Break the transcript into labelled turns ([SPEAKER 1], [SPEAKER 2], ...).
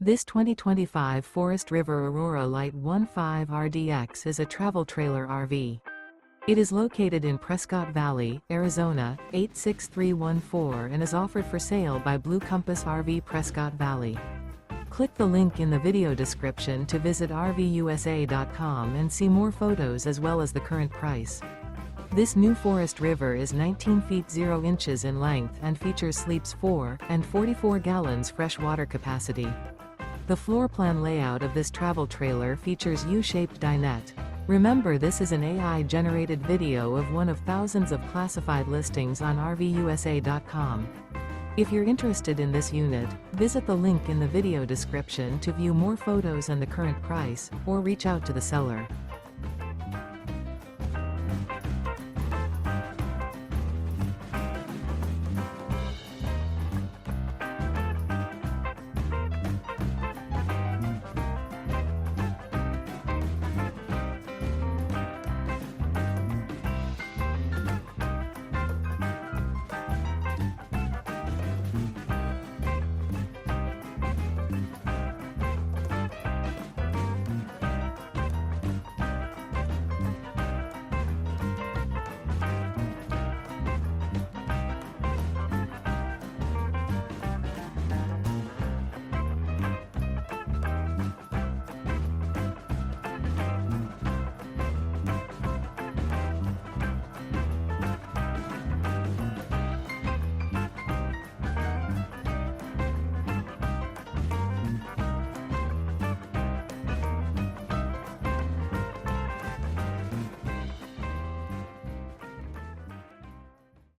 [SPEAKER 1] This 2025 Forest River Aurora Light 15 RDX is a travel trailer RV. It is located in Prescott Valley, Arizona, 86314 and is offered for sale by Blue Compass RV Prescott Valley. Click the link in the video description to visit RVUSA.com and see more photos as well as the current price. This new Forest River is 19 feet 0 inches in length and features sleeps 4 and 44 gallons fresh water capacity. The floor plan layout of this travel trailer features U-Shaped Dinette. Remember, this is an AI-generated video of one of thousands of classified listings on RVUSA.com. If you're interested in this unit, visit the link in the video description to view more photos and the current price, or reach out to the seller.